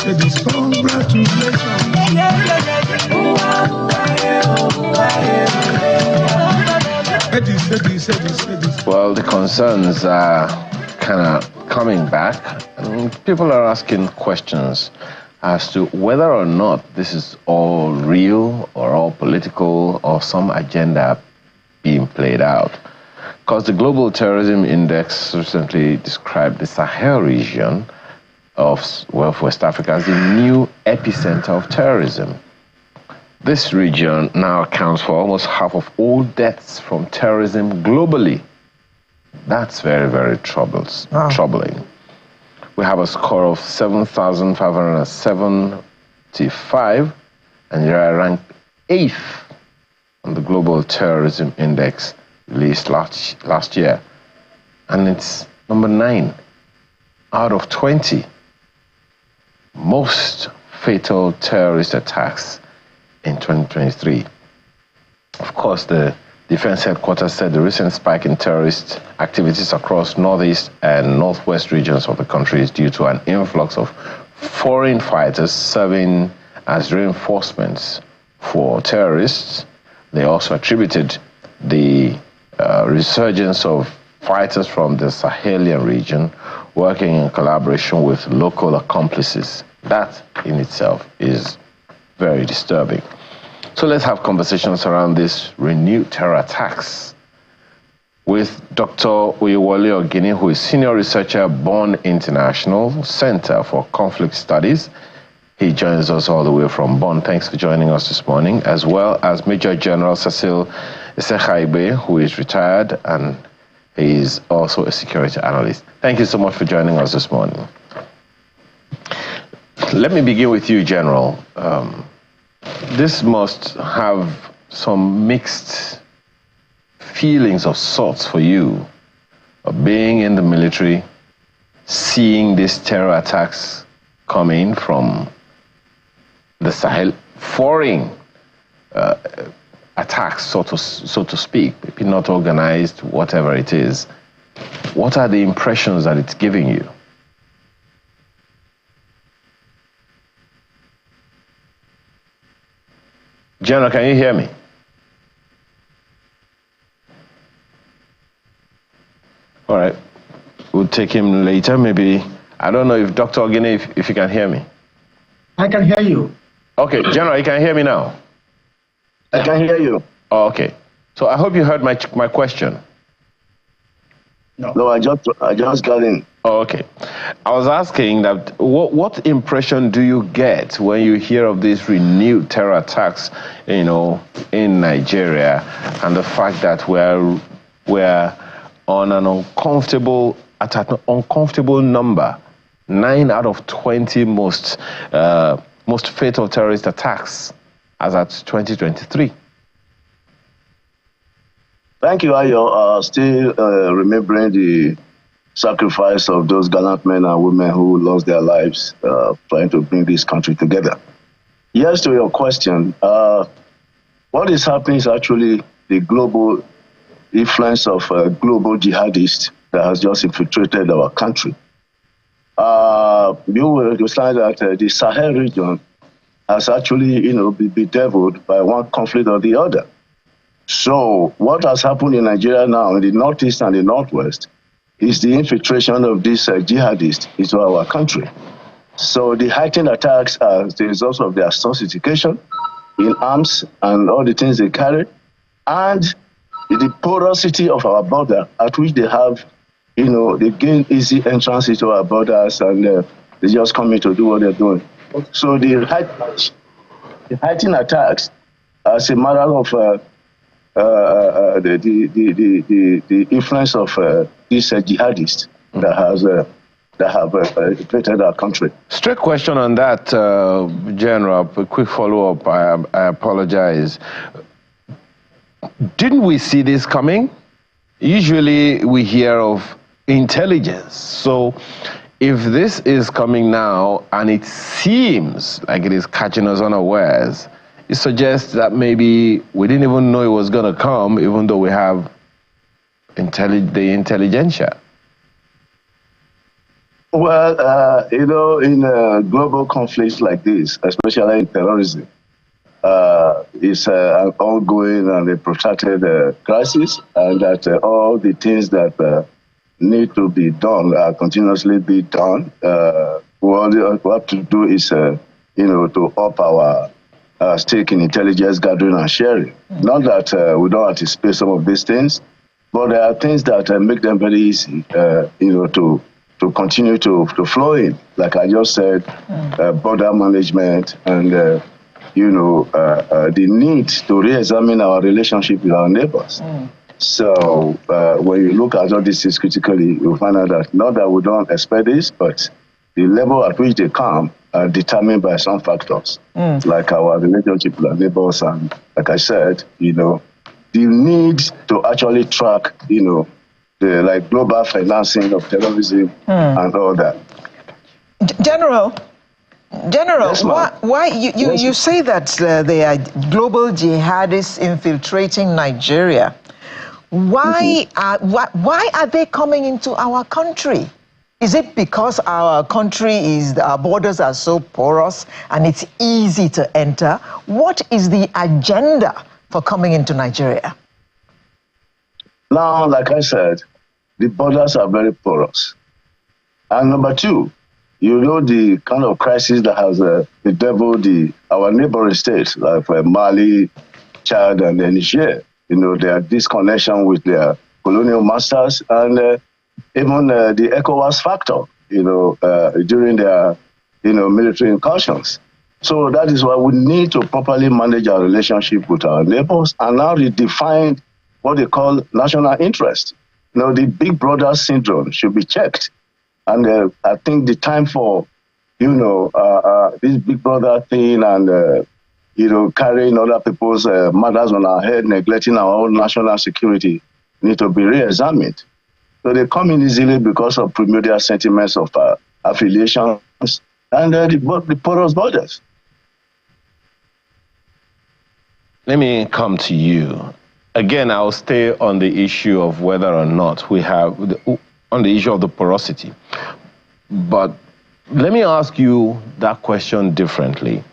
Well, the concerns are kind of coming back, and people are asking questions as to whether or not this is all real or all political or some agenda being played out. Because the Global Terrorism Index recently described the Sahel region of West Africa as the new epicenter of terrorism. This region now accounts for almost half of all deaths from terrorism globally. That's very, very troubling. We have a score of 7,575, and you are ranked 8th on the Global Terrorism Index released last year. And it's number 9 out of 20 most fatal terrorist attacks in 2023. Of course, the Defense Headquarters said the recent spike in terrorist activities across northeast and northwest regions of the country is due to an influx of foreign fighters serving as reinforcements for terrorists. They also attributed the resurgence of fighters from the Sahelian region working in collaboration with local accomplices. That in itself is very disturbing. So let's have conversations around these renewed terror attacks with Dr. Oyewole Ogini, who is Senior Researcher at Bonn International Center for Conflict Studies. He joins us all the way from Bonn. Thanks for joining us this morning, as well as Major General Cecil Esekhaibe, who is retired, and he is also a security analyst. Thank you so much for joining us this morning. Let me begin with you, General. This must have some mixed feelings of sorts for you, of being in the military, seeing these terror attacks coming from the Sahel, foreign attacks, so to speak, maybe not organized, whatever it is. What are the impressions that it's giving you? General, can you hear me? All right, we'll take him later. Maybe, I don't know if Dr. Ogini, if you can hear me. I can hear you. Okay, General, you can hear me now? I can hear you. Oh, okay. So I hope you heard my question. No, I just got in. Oh, okay. I was asking that what impression do you get when you hear of these renewed terror attacks, in Nigeria, and the fact that we're on an uncomfortable number, 9 out of 20 most fatal terrorist attacks as at 2023. Thank you, Ayo. Still remembering the sacrifice of those gallant men and women who lost their lives trying to bring this country together. Yes, to your question, what is happening is actually the global influence of global jihadists that has just infiltrated our country. You will understand that the Sahel region has actually, been bedeviled by one conflict or the other. So what has happened in Nigeria now, in the northeast and the northwest, is the infiltration of these jihadists into our country. So the heightened attacks are the result of their sophistication in arms and all the things they carry, and the porosity of our border, at which they have, they gain easy entrance into our borders, and they just come in to do what they're doing. So the heightened attacks, as a matter of the influence of these jihadists that have infiltrated our country. Straight question on that, General. A quick follow-up. I apologize. Didn't we see this coming? Usually we hear of intelligence. So if this is coming now and it seems like it is catching us unawares, it suggests that maybe we didn't even know it was going to come, even though we have the intelligentsia. Well, in global conflicts like this, especially in terrorism, it's an ongoing and a protracted crisis, and that all the things that need to be done are continuously be done. What we have to do is, to up our stake in intelligence gathering and sharing. Not that we don't anticipate some of these things, but there are things that make them very easy, to continue to flow in. Like I just said, border management and the need to re-examine our relationship with our neighbors. So when you look at all these things critically, you'll find out that not that we don't expect this, but the level at which they come are determined by some factors, like our relationship with our neighbors, and like I said, the need to actually track, the global financing of terrorism and all that. General, Yes, why you say that there are global jihadists infiltrating Nigeria? Why are they coming into our country? Is it because our borders are so porous and it's easy to enter? What is the agenda for coming into Nigeria? Now, like I said, the borders are very porous. And number two, the kind of crisis that has bedeviled our neighboring states, like Mali, Chad, and Niger. Their disconnection with their colonial masters, and even the ECOWAS factor, during their, military incursions. So that is why we need to properly manage our relationship with our neighbors and now redefine what they call national interest. The big brother syndrome should be checked. And I think the time for, this big brother thing and, carrying other people's matters on our head, neglecting our own national security, need to be re-examined. So they come in easily because of primordial sentiments of affiliations and the porous borders. Let me come to you. Again, I'll stay on the issue of whether or not we have, on the issue of the porosity. But let me ask you that question differently.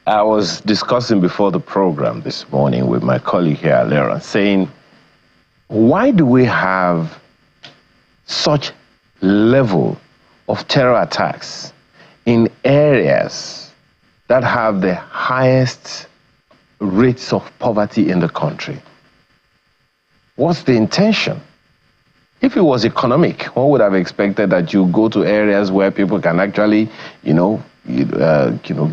I was discussing before the program this morning with my colleague here, Lera, saying, why do we have such level of terror attacks in areas that have the highest rates of poverty in the country? What's the intention? If it was economic, one would have expected that you go to areas where people can actually,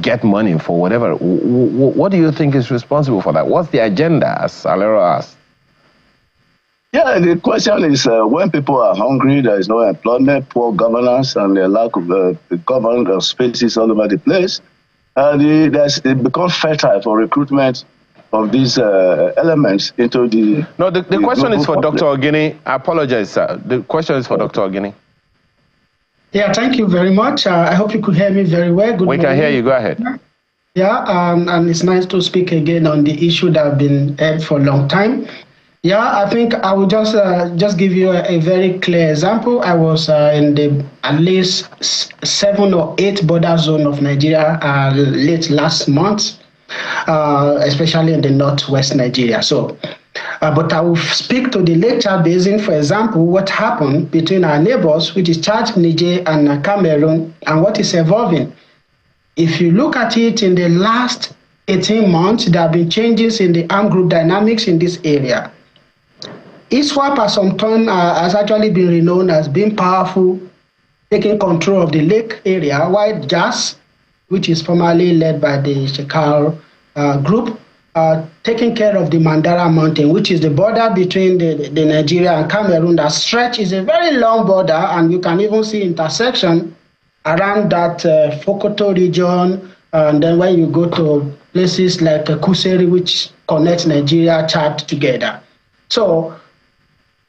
get money for whatever. What do you think is responsible for that? What's the agenda, as Alero asked? Yeah, the question is when people are hungry, there is no employment, poor governance, and the lack of government spaces all over the place. It becomes fertile for recruitment of these elements into the... No, the question is for Dr. Ogini. I apologize, sir. The question is for Dr. Ogini. Yeah, thank you very much. I hope you could hear me very well. Good morning. We can hear you. Go ahead. Yeah, and it's nice to speak again on the issue that has been held for a long time. Yeah, I think I will just give you a very clear example. I was in the at least 7 or 8 border zone of Nigeria late last month, especially in the northwest Nigeria. So, but I will speak to the Lake Chad Basin, for example, what happened between our neighbors, which is Chad, Niger, and Cameroon, and what is evolving. If you look at it in the last 18 months, there have been changes in the armed group dynamics in this area. ISWAP at some time has actually been renowned as being powerful, taking control of the lake area, while JAS, which is formerly led by the Shekau group, taking care of the Mandara Mountain, which is the border between the Nigeria and Cameroon. That stretch is a very long border, and you can even see intersection around that Fokoto region, and then when you go to places like Kuseri, which connects Nigeria, Chad together. So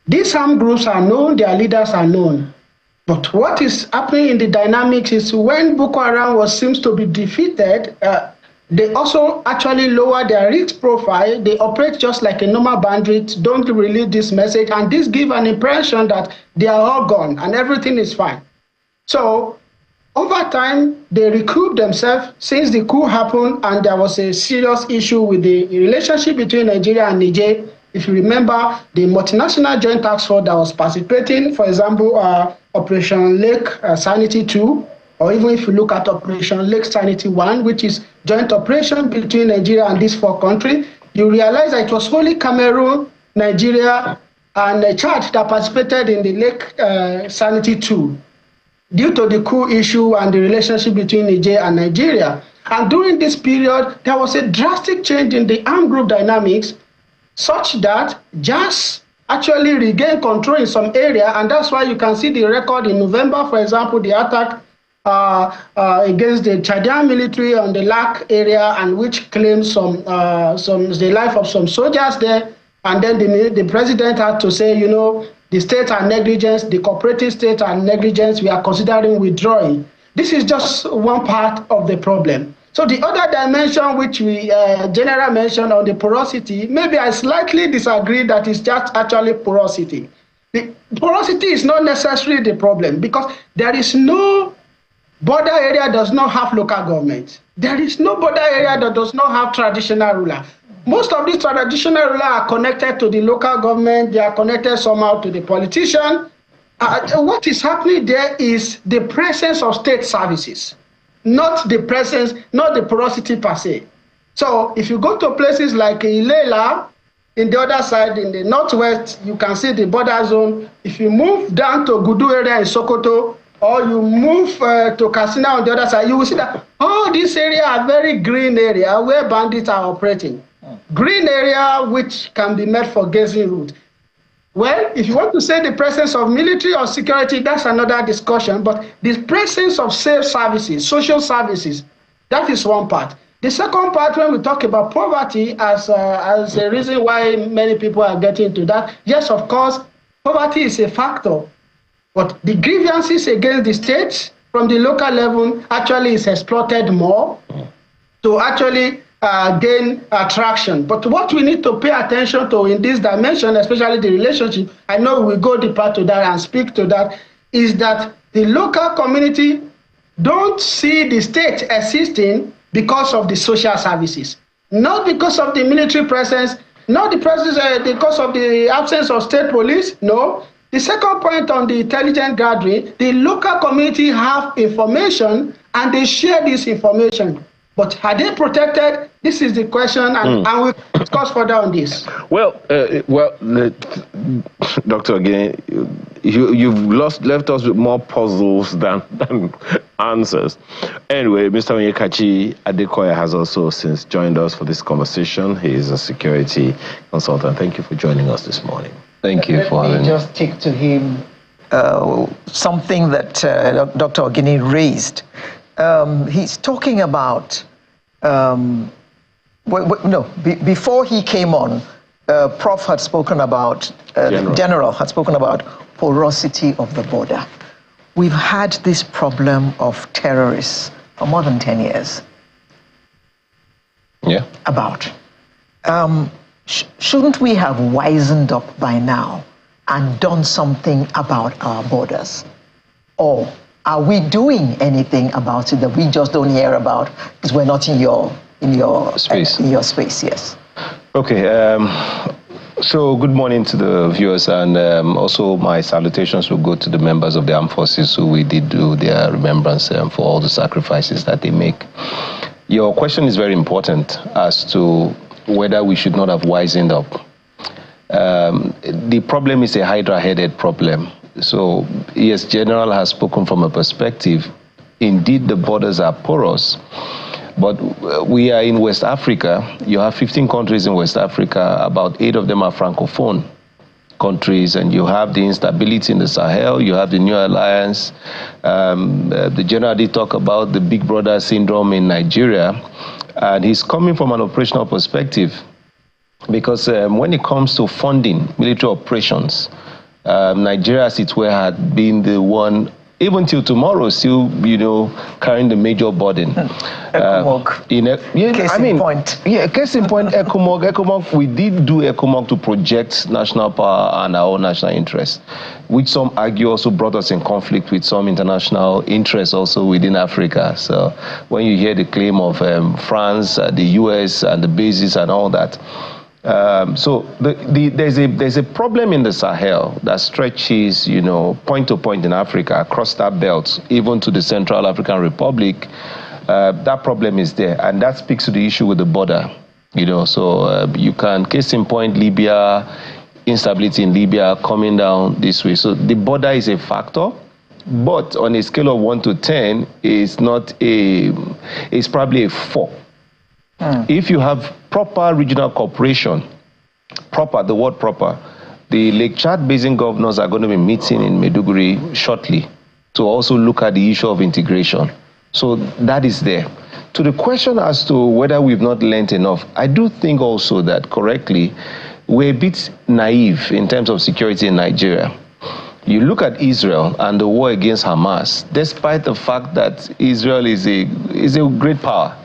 these armed groups are known, their leaders are known. But what is happening in the dynamics is when Boko Haram seems to be defeated, They also actually lower their risk profile. They operate just like a normal bandit, don't release this message, and this gives an impression that they are all gone and everything is fine. So over time, they recruit themselves since the coup happened and there was a serious issue with the relationship between Nigeria and Niger. If you remember, the multinational joint task force that was participating, for example, Operation Lake Sanity 2, or even if you look at Operation Lake Sanity 1, which is joint operation between Nigeria and these 4 countries, you realize that it was only Cameroon, Nigeria, and Chad that participated in the Lake Sanity 2 due to the coup issue and the relationship between Niger and Nigeria. And during this period, there was a drastic change in the armed group dynamics such that JAS actually regained control in some area, and that's why you can see the record in November, for example, the attack against the Chadian military on the LAC area, and which claimed the life of some soldiers there. And then the president had to say, you know, the state are negligence, the cooperative state are negligence, we are considering withdrawing. This is just one part of the problem. So the other dimension which we generally mentioned on the porosity, maybe I slightly disagree that it's just actually porosity. The porosity is not necessarily the problem, because there is no border area does not have local government. There is no border area that does not have traditional ruler. Most of these traditional rulers are connected to the local government. They are connected somehow to the politician. What is happening there is the presence of state services, not the presence, not the porosity per se. So if you go to places like Ilela, in the other side, in the northwest, you can see the border zone. If you move down to Gudu area in Sokoto, or you move to Katsina on the other side, you will see that all these areas are very green area where bandits are operating. Green area which can be made for grazing route. Well, if you want to say the presence of military or security, that's another discussion, but the presence of safe services, social services, that is one part. The second part, when we talk about poverty as a reason why many people are getting into that, yes, of course, poverty is a factor, but the grievances against the state from the local level actually is exploited more to actually gain traction. But what we need to pay attention to in this dimension, especially the relationship, I know we go deeper to that and speak to that, is that the local community don't see the state existing because of the social services, not because of the military presence, not the presence because of the absence of state police, no. The second point on the intelligence gathering, the local community have information and they share this information. But are they protected? This is the question, and we'll discuss further on this. Well, Dr. Ogini, you've left us with more puzzles than answers. Anyway, Mr. Onyekachi Adekoya has also since joined us for this conversation. He is a security consultant. Thank you for joining us this morning. Thank you for having me. Just take to him something that Dr. Ogini raised. He's talking about, before he came on, Prof had spoken about, General had spoken about porosity of the border. We've had this problem of terrorists for more than 10 years. Yeah. Shouldn't we have wisened up by now and done something about our borders? Or are we doing anything about it that we just don't hear about because we're not in your space? In your space, yes. Okay. So good morning to the viewers, and also my salutations will go to the members of the armed forces who we did do their remembrance for all the sacrifices that they make. Your question is very important as to whether we should not have wisened up. The problem is a hydra-headed problem. So, yes, General has spoken from a perspective. Indeed, the borders are porous, but we are in West Africa. You have 15 countries in West Africa. About 8 of them are Francophone countries, and you have the instability in the Sahel. You have the New Alliance. The General did talk about the Big Brother syndrome in Nigeria, and he's coming from an operational perspective, because when it comes to funding military operations, Nigeria, as it were, had been the one even till tomorrow, still, carrying the major burden. Case in point. Yeah, case in point, ECOMOG, we did do ECOMOG to project national power and our own national interests, which some argue also brought us in conflict with some international interests also within Africa. So when you hear the claim of France, the US, and the bases and all that, so there's a problem in the Sahel that stretches, point to point in Africa, across that belt, even to the Central African Republic. That problem is there, and that speaks to the issue with the border. So you can, case in point, Libya, instability in Libya coming down this way. So the border is a factor, but on a scale of 1 to 10, it's probably a 4. If you have proper regional cooperation, the word proper, the Lake Chad Basin governors are going to be meeting in Maiduguri shortly to also look at the issue of integration. So that is there. To the question as to whether we've not learned enough, I do think also that correctly, we're a bit naive in terms of security in Nigeria. You look at Israel and the war against Hamas, despite the fact that Israel is a great power.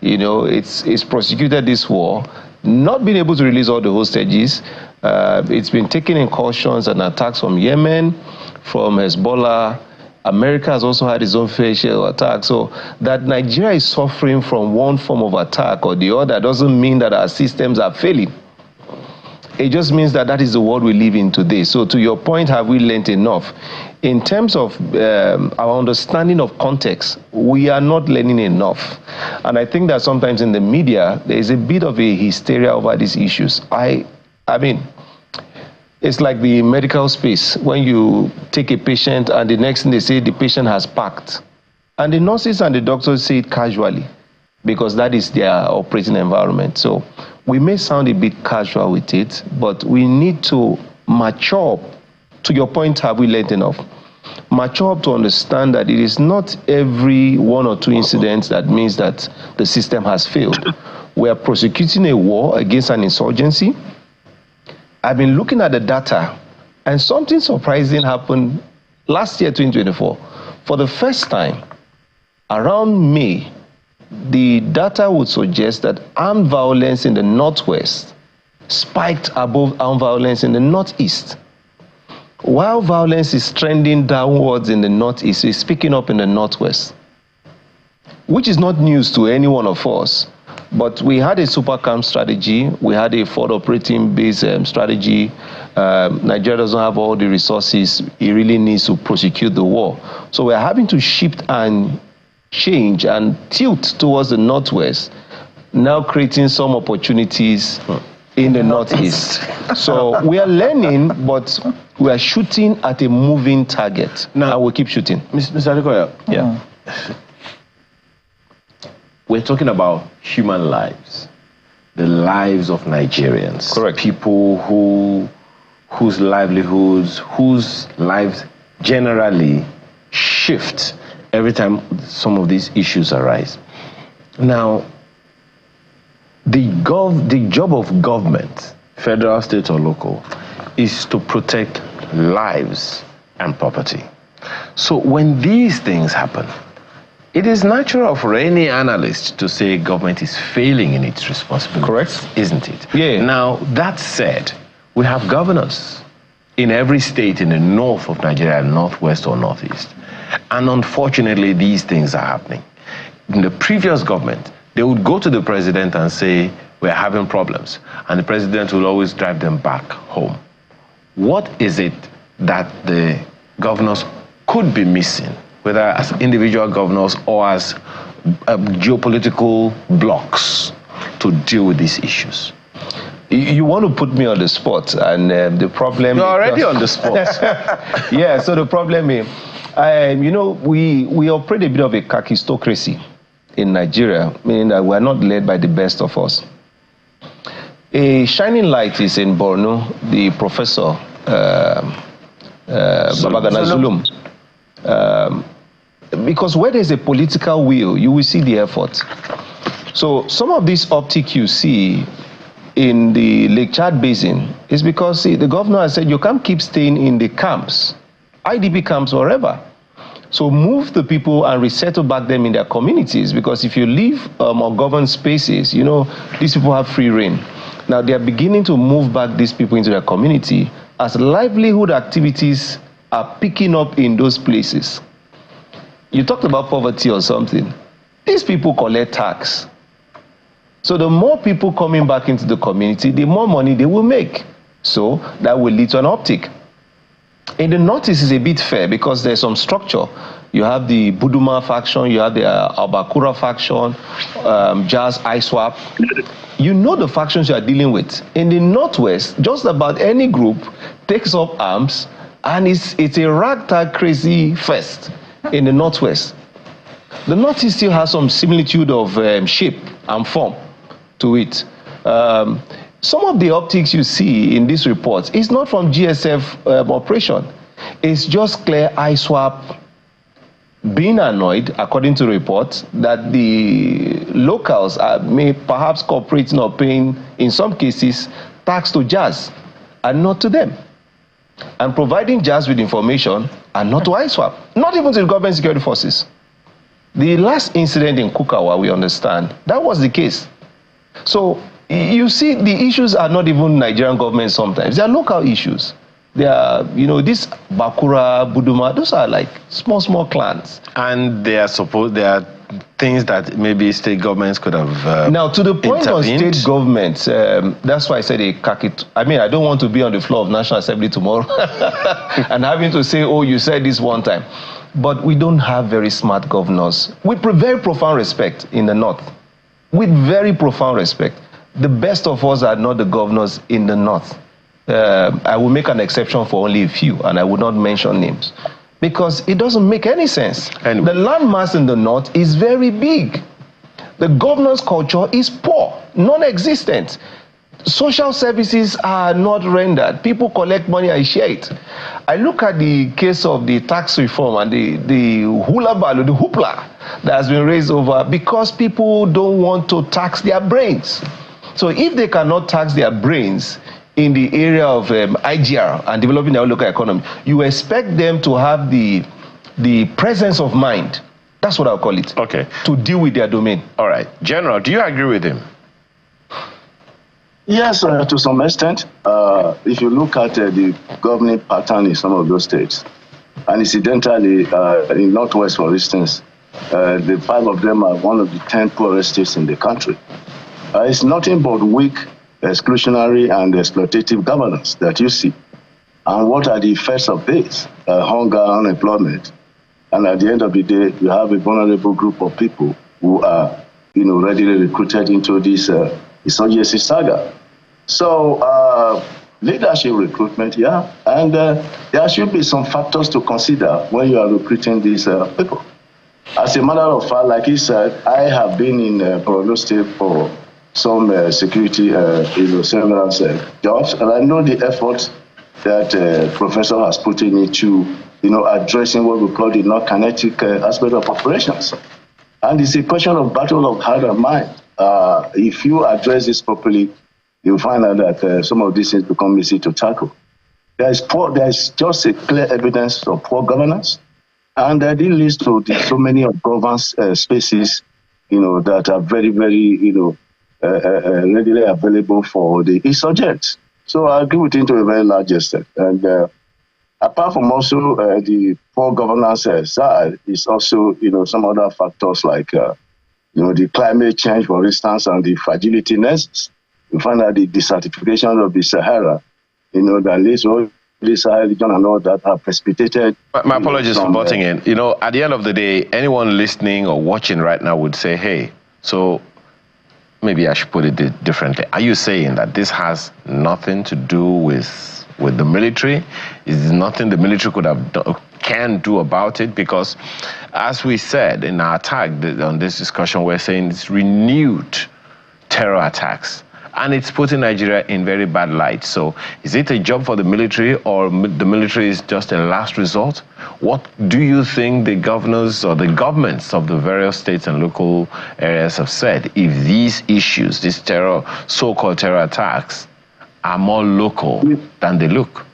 It's prosecuted this war, not been able to release all the hostages. It's been taking incursions and attacks from Yemen, from Hezbollah. America has also had its own fair share of attacks. So that Nigeria is suffering from one form of attack or the other doesn't mean that our systems are failing. It just means that is the world we live in today. So to your point, have we learned enough? In terms of our understanding of context, we are not learning enough. And I think that sometimes in the media, there is a bit of a hysteria over these issues. I mean, it's like the medical space. When you take a patient and the next thing they say the patient has packed. And the nurses and the doctors say it casually because that is their operating environment. So we may sound a bit casual with it, but we need to mature. To your point, have we learned enough? Mature up to understand that it is not every 1 or 2 incidents that means that the system has failed. We are prosecuting a war against an insurgency. I've been looking at the data, and something surprising happened last year, 2024. For the first time, around May, the data would suggest that armed violence in the Northwest spiked above armed violence in the Northeast. While violence is trending downwards in the Northeast, it's picking up in the Northwest, which is not news to any one of us. But we had a super calm strategy. We had a forward operating base strategy. Nigeria doesn't have all the resources. It really needs to prosecute the war. So we're having to shift and change and tilt towards the Northwest, now creating some opportunities in the Northeast. So we are learning, but we are shooting at a moving target. Now we'll keep shooting. Mr. Adekoya, yeah. We're talking about human lives, the lives of Nigerians. Correct. People whose livelihoods, whose lives generally shift every time some of these issues arise. Now, the job of government, federal, state, or local, is to protect lives and property. So when these things happen, it is natural for any analyst to say government is failing in its responsibility. Correct. Isn't it? Yeah. Now, that said, we have governors in every state in the north of Nigeria, northwest or northeast. And unfortunately, these things are happening. In the previous government, they would go to the president and say, we're having problems. And the president will always drive them back home. What is it that the governors could be missing, whether as individual governors or as geopolitical blocks, to deal with these issues? You want to put me on the spot, and the problem... You're already on the spot. Yeah, so the problem is, we operate a bit of a kakistocracy in Nigeria, meaning that we're not led by the best of us. A shining light is in Borno, the professor, Babagana Zulum. Because where there's a political will, you will see the effort. So some of this optic you see in the Lake Chad Basin is because the governor has said you can't keep staying in the camps, IDP camps, wherever. So move the people and resettle back them in their communities, because if you leave ungoverned spaces, you know, these people have free reign. Now they are beginning to move back these people into their community as livelihood activities are picking up in those places. You talked about poverty or something. These people collect tax. So the more people coming back into the community, the more money they will make. So that will lead to an uptick. In the Northeast is a bit fair because there's some structure. You have the Buduma faction, you have the Abakura faction, Jazz, ISWAP. You know the factions you are dealing with. In the Northwest, just about any group takes up arms, and it's a ragtag crazy fest in the Northwest. The Northeast still has some similitude of shape and form to it. Some of the optics you see in this report is not from GSF operation. It's just clear ISWAP being annoyed, according to reports, that the locals may perhaps cooperating or paying, in some cases, tax to Jazz and not to them. And providing Jazz with information and not to ISWAP, not even to the government security forces. The last incident in Kukawa, we understand, that was the case. So you see, the issues are not even Nigerian government sometimes. They are local issues. They are, you know, this Bakura, Buduma, those are like small clans. And they are things that maybe state governments could have now, to the point intervened. On state governments, that's why I said I mean, I don't want to be on the floor of National Assembly tomorrow and having to say, oh, you said this one time. But we don't have very smart governors with very profound respect in the North. With very profound respect. The best of us are not the governors in the North. I will make an exception for only a few, and I will not mention names, because it doesn't make any sense. Anyway. The landmass in the North is very big. The governor's culture is poor, non-existent. Social services are not rendered. People collect money and share it. I look at the case of the tax reform and the hula baloo, the hoopla that has been raised over because people don't want to tax their brains. So if they cannot tax their brains in the area of IGR and developing their local economy, you expect them to have the presence of mind, that's what I'll call it, okay, to deal with their domain. All right. General, do you agree with him? Yes, to some extent. If you look at the governing pattern in some of those states, and incidentally, in Northwest, for instance, the 5 of them are one of the 10 poorest states in the country. It's nothing but weak, exclusionary, and exploitative governance that you see. And what are the effects of this? Hunger, unemployment. And at the end of the day, you have a vulnerable group of people who are, you know, readily recruited into this insurgency saga. So leadership recruitment, yeah, and there should be some factors to consider when you are recruiting these people. As a matter of fact, like he said, I have been in Borno State for some security, several jobs, and I know the effort that Professor has put into, addressing what we call the non-kinetic aspect of operations. And it's a question of battle of heart and mind. If you address this properly, you'll find out that some of these things become easy to tackle. There is just a clear evidence of poor governance, and that it leads to so many of governance spaces, that are very, very, readily available for the insurgents. So I agree with him to a very large extent. And apart from also the poor governance side, is also, some other factors like, the climate change, for instance, and the fragility nexus. You find out the desertification of the Sahara, that leads to the Sahara region and all that have precipitated. My apologies for butting in. At the end of the day, anyone listening or watching right now would say, hey, so maybe I should put it differently. Are you saying that this has nothing to do with the military? Is there nothing the military can do about it? Because as we said in our tag on this discussion, we're saying it's renewed terror attacks. And it's putting Nigeria in very bad light. So is it a job for the military, or the military is just a last resort? What do you think the governors or the governments of the various states and local areas have said if these issues, these so-called terror attacks, are more local than they look?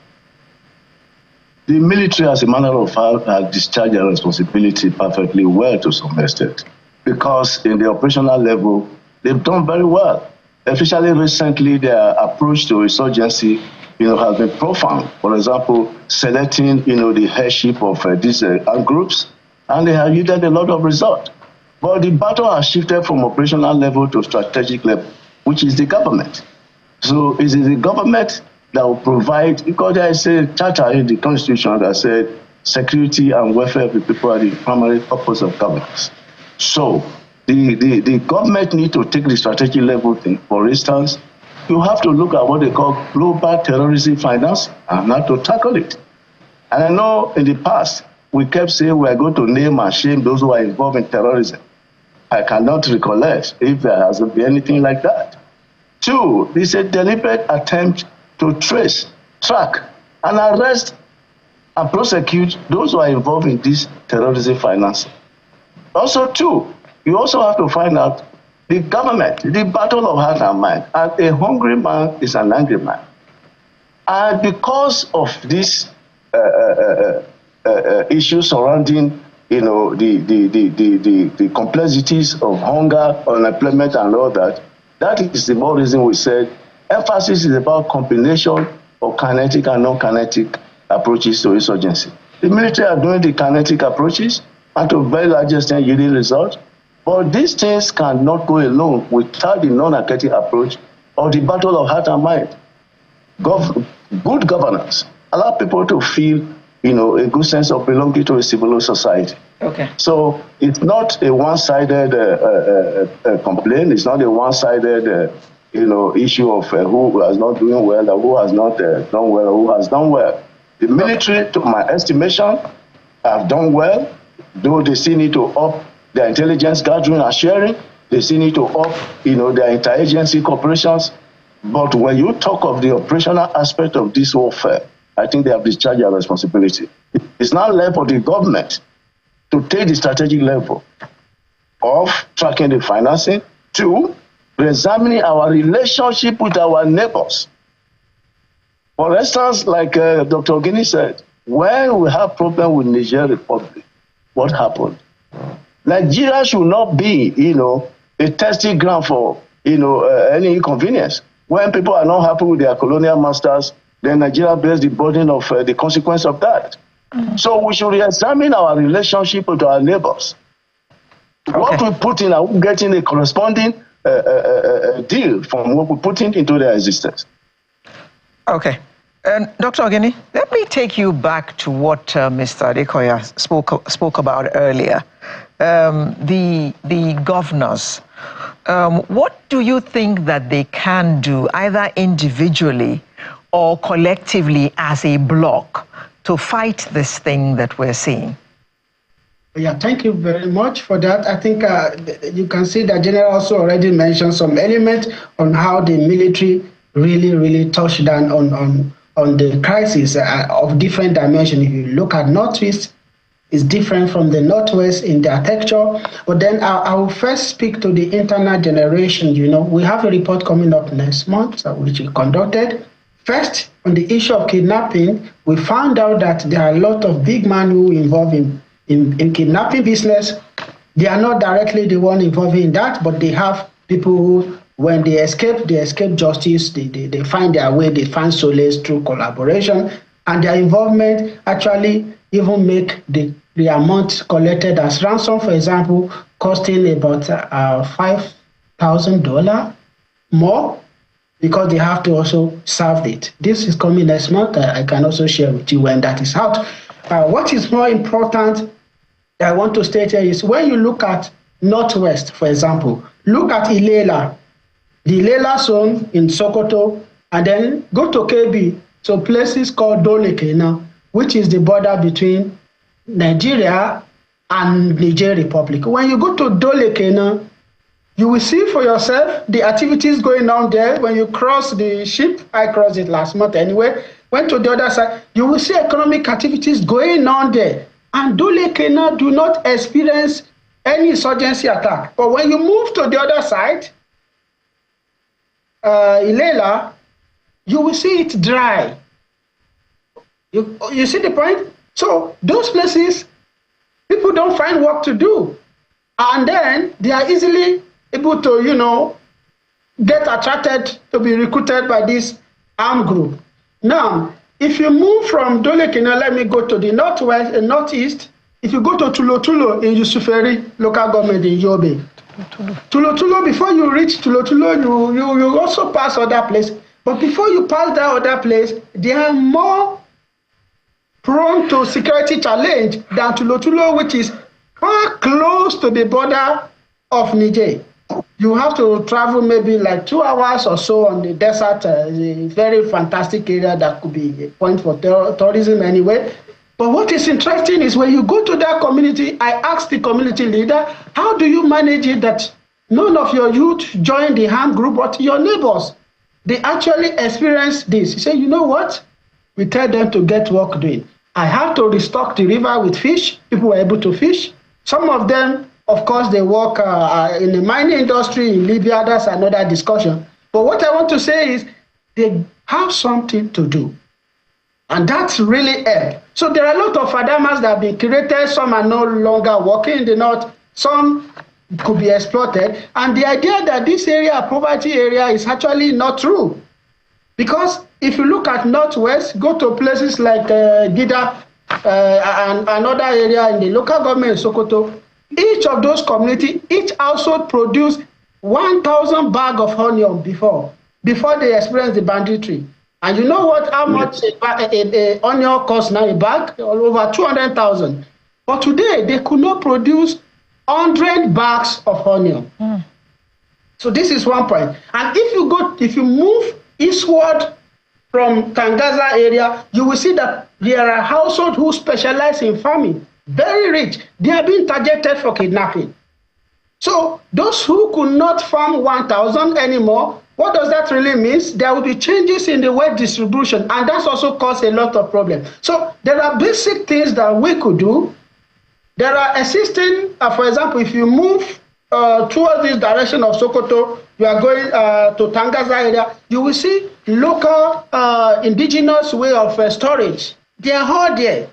the military, as a matter of fact, has discharged their responsibility perfectly well to some extent, because in the operational level, they've done very well. Especially recently, their approach to insurgency, has been profound. For example, selecting, the headship of these armed groups, and they have yielded a lot of results. But the battle has shifted from operational level to strategic level, which is the government. So it is the government that will provide, because there is a charter in the Constitution that said security and welfare of the people are the primary purpose of governance. So the government need to take the strategic level thing. For instance, you have to look at what they call global terrorism finance and not to tackle it. And I know in the past, we kept saying we are going to name and shame those who are involved in terrorism. I cannot recollect if there has been anything like that. Two, it's a deliberate attempt to trace, track, and arrest and prosecute those who are involved in this terrorism financing. Also, two, you also have to find out the government, the battle of heart and mind. And a hungry man is an angry man. And because of this issue surrounding, the complexities of hunger, unemployment, and all that, that is the more reason we said emphasis is about combination of kinetic and non-kinetic approaches to insurgency. The military are doing the kinetic approaches and to a very large extent yielding results, but these things cannot go alone without the non-kinetic approach or the battle of heart and mind. Good governance allow people to feel, a good sense of belonging to a civilized society. Okay. So it's not a one-sided complaint. It's not a one-sided, issue of who is not doing well or who has not done well or who has done well. The military, to my estimation, have done well, though they still need to up their intelligence gathering and sharing. They still need to up, their interagency cooperations. But when you talk of the operational aspect of this warfare, I think they have discharged their responsibility. It's now left for the government to take the strategic level of tracking the financing, two, examining our relationship with our neighbors. For instance, like Dr. Ogini said, when we have problem with Niger Republic, what happened? Nigeria should not be, a testing ground for, any inconvenience. When people are not happy with their colonial masters, then Nigeria bears the burden of the consequence of that. Mm-hmm. So we should re-examine our relationship with our neighbors. Okay. What we put in, are we getting a corresponding deal from what we put into their existence? Okay. And Dr. Ogini, let me take you back to what Mr. Adekoya spoke about earlier. The governors. What do you think that they can do, either individually or collectively as a bloc, to fight this thing that we're seeing? Yeah, thank you very much for that. I think you can see that General also already mentioned some elements on how the military really touched down on the crisis of different dimensions. If you look at Northeast, it's different from the Northwest in the architecture. But then I will first speak to the internal generation. We have a report coming up next month, which we conducted. First, on the issue of kidnapping, we found out that there are a lot of big men who are involved in kidnapping business. They are not directly the one involved in that, but they have people who, when they escape justice, they find their way, they find solace through collaboration, and their involvement actually even make the amount collected as ransom, for example, costing about $5,000 more, because they have to also serve it. This is coming next month. I can also share with you when that is out. What is more important I want to state here is when you look at Northwest, for example, look at Ilela, the Ilela zone in Sokoto, and then go to KB, so places called Dolekena, which is the border between Nigeria and Niger Republic. When you go to Dolekena, you will see for yourself the activities going on there. When you cross the ship, I crossed it last month anyway, went to the other side, you will see economic activities going on there. And Dolekena do not experience any insurgency attack. But when you move to the other side, Ilela, you will see it dry. You see the point? So those places, people don't find work to do. And then they are easily able to, get attracted to be recruited by this armed group. Now, if you move from Dolekina, let me go to the northwest and northeast. If you go to Tulo in Yusuferi local government in Yobe, Tulo, before you reach Tulo, you also pass other place. But before you pass that other place, they are more prone to security challenge than Tulo, which is far close to the border of Niger. You have to travel maybe like 2 hours or so on the desert, a very fantastic area that could be a point for tourism anyway. But what is interesting is when you go to that community, I asked the community leader, how do you manage it that none of your youth join the armed group, but your neighbors, they actually experience this? He said, you know what? We tell them to get work doing. I have to restock the river with fish. People were able to fish. Some of them, of course, they work in the mining industry in Libya. That's another discussion. But what I want to say is they have something to do. And that's really helped. So there are a lot of fadamas that have been created. Some are no longer working in the north. Some could be exploited. And the idea that this area, poverty area, is actually not true. Because if you look at northwest, go to places like Gida and another area in the local government in Sokoto, each of those communities, each household produced 1,000 bags of onion before they experienced the banditry. And you know what? How much a onion costs now, a bag? Over 200,000. But today, they could not produce 100 bags of onion. So this is one point. And if you move eastward from Tangaza area, you will see that there are households who specialize in farming, very rich. They are being targeted for kidnapping. So those who could not farm 1,000 anymore, what does that really mean? There will be changes in the wealth distribution, and that's also caused a lot of problems. So there are basic things that we could do. There are existing, for example, if you move towards this direction of Sokoto, you are going to Tangaza area, you will see local indigenous way of storage. They are all there.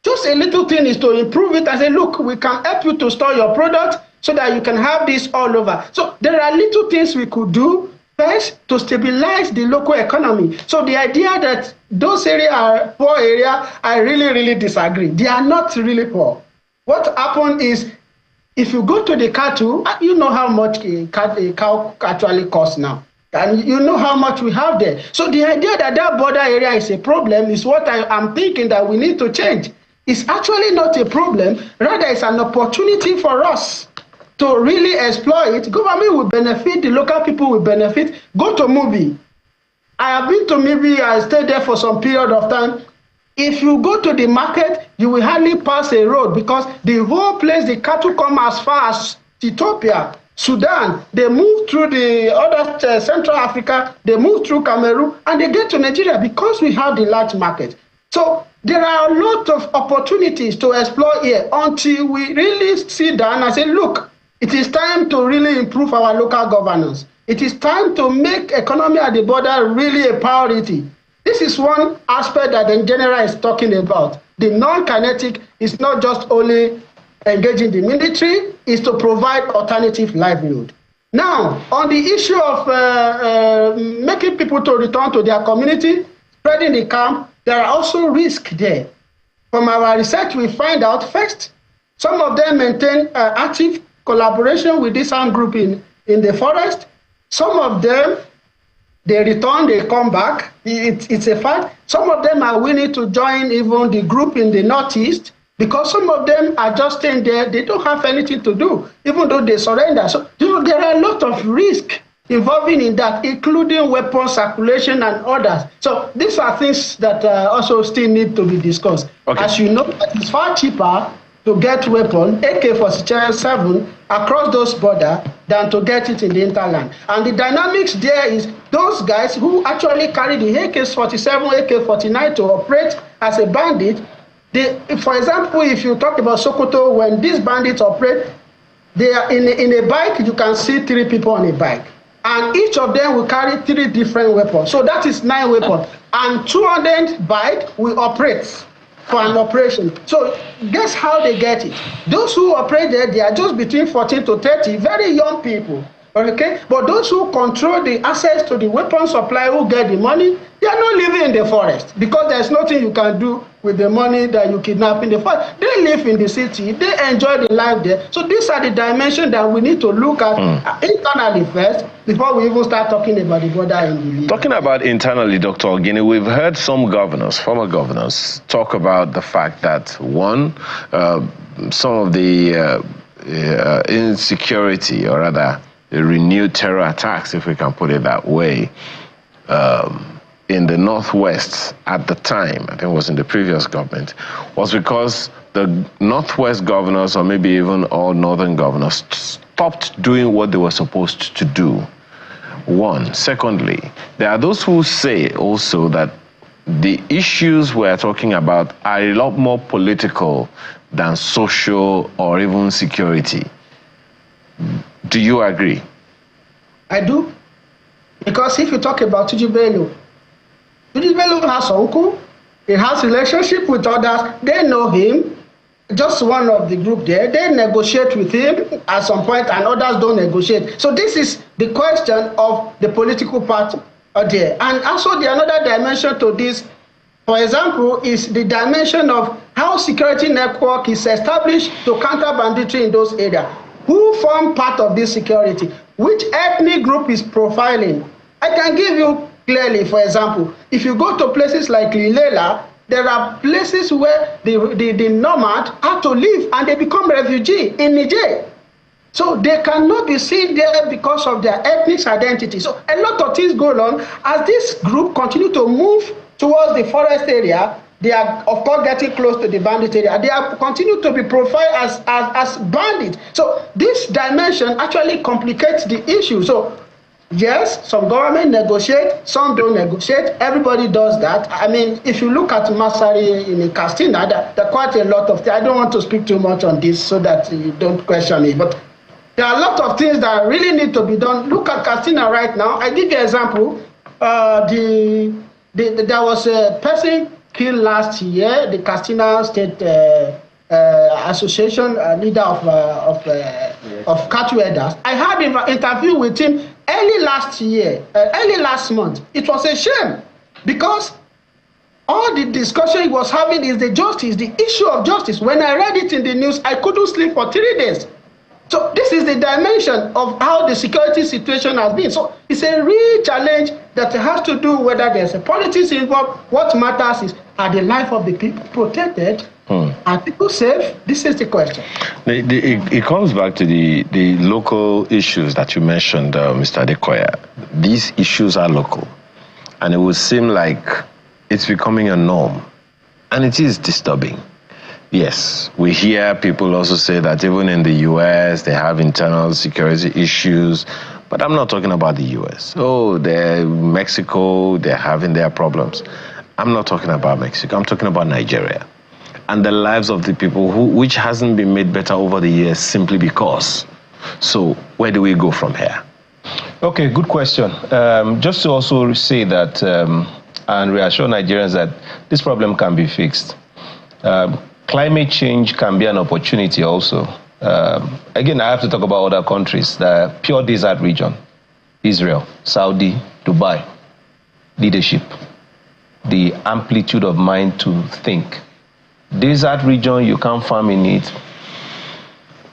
Just a little thing is to improve it and say, look, we can help you to store your product so that you can have this all over. So there are little things we could do first to stabilize the local economy. So the idea that those areas are poor area, I really, really disagree. They are not really poor. What happened is, if you go to the cattle, you know how much a cow actually costs now. And you know how much we have there. So the idea that that border area is a problem is what I'm thinking that we need to change. It's actually not a problem. Rather, it's an opportunity for us to really exploit. Government will benefit, the local people will benefit. Go to Mubi. I have been to Mubi, I stayed there for some period of time. If you go to the market, you will hardly pass a road because the whole place, the cattle come as far as Ethiopia, Sudan. They move through the other Central Africa, they move through Cameroon, and they get to Nigeria because we have the large market. So there are a lot of opportunities to explore here until we really sit down and say, look, it is time to really improve our local governance. It is time to make economy at the border really a priority. This is one aspect that the general is talking about. The non-kinetic is not just only engaging the military, is to provide alternative livelihood. Now, on the issue of making people to return to their community, spreading the camp, there are also risks there. From our research, we find out first, some of them maintain active collaboration with this armed group in the forest. Some of them, they return, they come back. It's a fact. Some of them are willing to join even the group in the northeast because some of them are just staying there. They don't have anything to do, even though they surrender. So there are a lot of risks involving in that, including weapon circulation and others. So these are things that also still need to be discussed. Okay. As you know, it's far cheaper to get weapon, AK-47, across those borders than to get it in the hinterland. And the dynamics there is those guys who actually carry the AK-47, AK-49 to operate as a bandit. For example, if you talk about Sokoto, when these bandits operate, they are in a bike, you can see 3 people on a bike. and each of them will carry 3 different weapons. So that is 9 weapons. And 200 bytes will operate for an operation. So guess how they get it? Those who operate there, they are just between 14 to 30, very young people. Okay, but those who control the access to the weapon supply, who get the money, they are not living in the forest because there's nothing you can do with the money that you kidnap in the forest. They live in the city, they enjoy the life there. So these are the dimensions that we need to look at internally first before we even start talking about the border in the Talking about internally, Dr. Ogini, we've heard some governors, former governors, talk about the fact that, one, some of the insecurity, or rather, the renewed terror attacks, if we can put it that way, in the Northwest at the time, I think it was in the previous government, was because the Northwest governors, or maybe even all Northern governors, stopped doing what they were supposed to do. One. Secondly, there are those who say also that the issues we're talking about are a lot more political than social or even security. Do you agree? I do. Because if you talk about Tuju Bello has uncle, he has relationship with others, they know him, just one of the group there, they negotiate with him at some point and others don't negotiate. So this is the question of the political party there. And also the another dimension to this, for example, is the dimension of how security network is established to counter banditry in those areas. Who form part of this security? Which ethnic group is profiling? I can give you clearly, for example, if you go to places like Lilela, there are places where the nomad have to live and they become refugees in Niger. So they cannot be seen there because of their ethnic identity. So a lot of things go on. As this group continue to move towards the forest area, they are, of course, getting close to the bandit area. They are continue to be profiled as bandits. So this dimension actually complicates the issue. So yes, some government negotiate, some don't negotiate. Everybody does that. I mean, if you look at Masari in Castina, there are quite a lot of things. I don't want to speak too much on this so that you don't question me. But there are a lot of things that really need to be done. Look at Castina right now. I give you an example. There was a person killed last year, the Castina State Association leader of cattle herders. I had an interview with him early last month. It was a shame because all the discussion he was having is the issue of justice. When I read it in the news, I couldn't sleep for 3 days. So this is the dimension of how the security situation has been. So it's a real challenge that has to do whether there's a politics involved. What matters is, are the life of the people protected? Are people safe? This is the question. It comes back to the local issues that you mentioned, Mr. Adekoya. These issues are local. And it would seem like it's becoming a norm. And it is disturbing. Yes, we hear people also say that even in the US, they have internal security issues. But I'm not talking about the US. Oh, Mexico, they're having their problems. I'm not talking about Mexico. I'm talking about Nigeria. And the lives of the people which hasn't been made better over the years simply because. So where do we go from here? Okay, good question. Just to also say that and reassure Nigerians that this problem can be fixed. Climate change can be an opportunity also. Again, I have to talk about other countries. The pure desert region, Israel, Saudi, Dubai, leadership, the amplitude of mind to think. Desert region, you can't farm in it.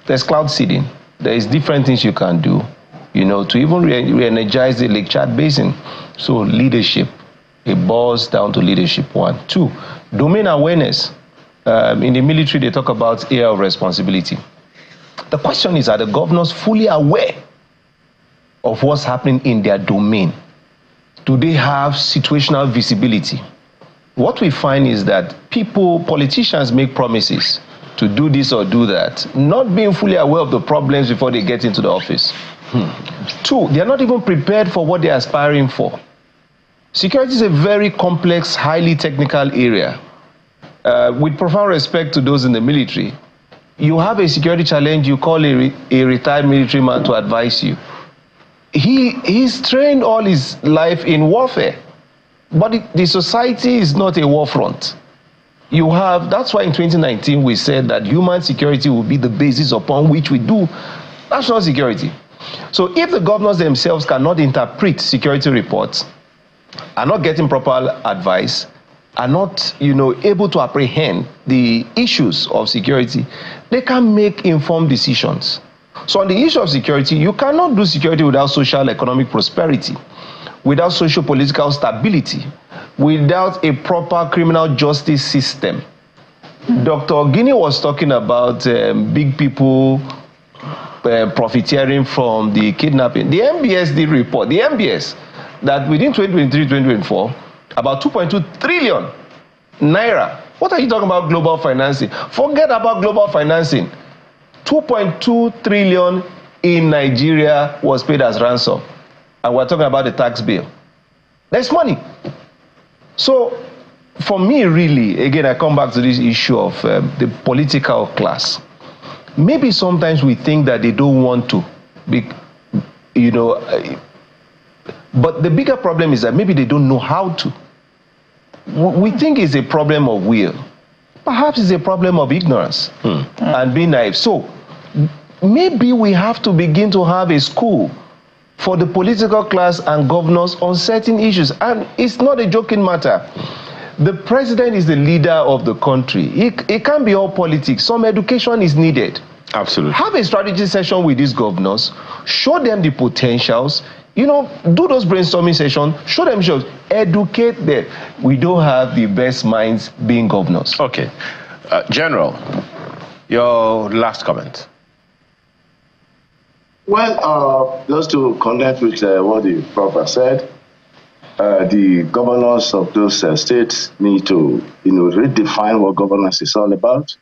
There's cloud seeding. There is different things you can do, to even re-energize the Lake Chad Basin. So leadership, it boils down to leadership, 1. 2, domain awareness. In the military, they talk about area of responsibility. The question is, are the governors fully aware of what's happening in their domain? Do they have situational visibility? What we find is that politicians make promises to do this or do that, not being fully aware of the problems before they get into the office. 2, they are not even prepared for what they are aspiring for. Security is a very complex, highly technical area. With profound respect to those in the military, you have a security challenge, you call a retired military man to advise you. he's trained all his life in warfare. But the society is not a war front. That's why in 2019 we said that human security will be the basis upon which we do national security. So if the governors themselves cannot interpret security reports, are not getting proper advice, are not, able to apprehend the issues of security, they can make informed decisions. So on the issue of security, you cannot do security without social economic prosperity, without socio-political stability, without a proper criminal justice system. Dr. Guinea was talking about big people profiteering from the kidnapping. The MBS did report, that within 2023-2024, about 2.2 trillion naira. What are you talking about global financing? Forget about global financing. 2.2 trillion in Nigeria was paid as ransom. And we're talking about the tax bill. There's money. So, for me, really, again, I come back to this issue of the political class. Maybe sometimes we think that they don't want to, but the bigger problem is that maybe they don't know how to. We think it's a problem of will. Perhaps it's a problem of ignorance and being naive. So, maybe we have to begin to have a school for the political class and governors on certain issues. And it's not a joking matter. The president is the leader of the country. It can't be all politics. Some education is needed. Absolutely. Have a strategy session with these governors, show them the potentials, do those brainstorming sessions, show them, educate them. We don't have the best minds being governors. Okay. General, your last comment. Well, just to connect with what the Prof said, the governors of those states need to, redefine what governance is all about.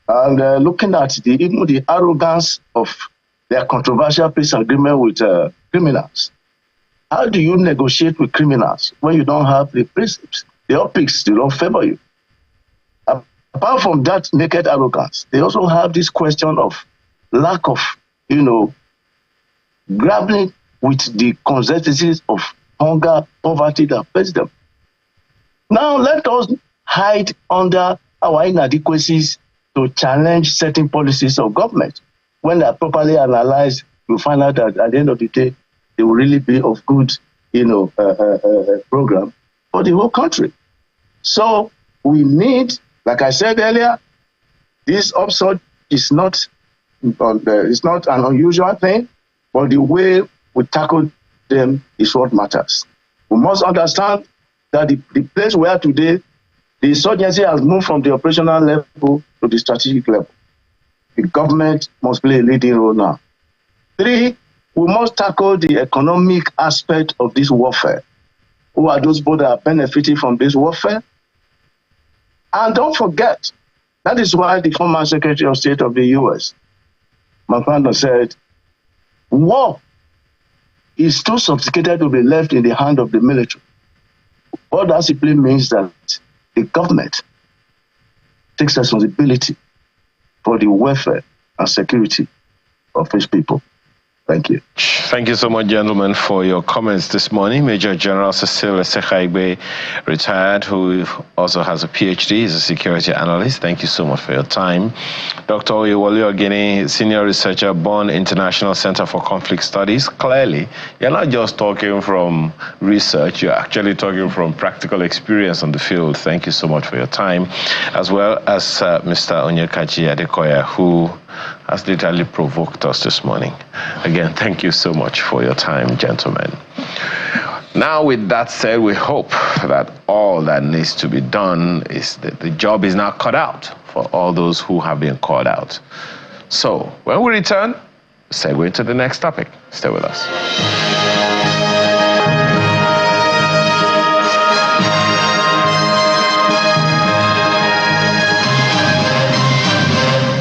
And looking at even the arrogance of their controversial peace agreement with criminals. How do you negotiate with criminals when you don't have the principles? The optics, they don't favor you. Apart from that naked arrogance, they also have this question of lack of, grappling with the consequences of hunger, poverty that face them. Now let us hide under our inadequacies to challenge certain policies of government. When they are properly analyzed, you'll find out that at the end of the day, they will really be of good, program for the whole country. So we need, like I said earlier, this upsurge is not an unusual thing, but the way we tackle them is what matters. We must understand that the place we are today, the insurgency has moved from the operational level to the strategic level. The government must play a leading role now. 3, we must tackle the economic aspect of this warfare. Who are those people that are benefiting from this warfare? And don't forget, that is why the former Secretary of State of the U.S., McConnell, said, war is too sophisticated to be left in the hand of the military. What that simply means that the government takes responsibility for the welfare and security of its people. Thank you. Thank you so much, gentlemen, for your comments this morning. Major General Cecil Esekhaigbe, retired, who also has a PhD, is a security analyst. Thank you so much for your time. Dr. Oyewole Ogene, senior researcher, Bonn International Center for Conflict Studies. Clearly, you're not just talking from research, you're actually talking from practical experience on the field. Thank you so much for your time, as well as Mr. Onyekachi Adekoya, who has literally provoked us this morning. Again, thank you so much for your time, gentlemen. Now, with that said, we hope that all that needs to be done is that the job is now cut out for all those who have been called out. So, when we return, segue into the next topic. Stay with us.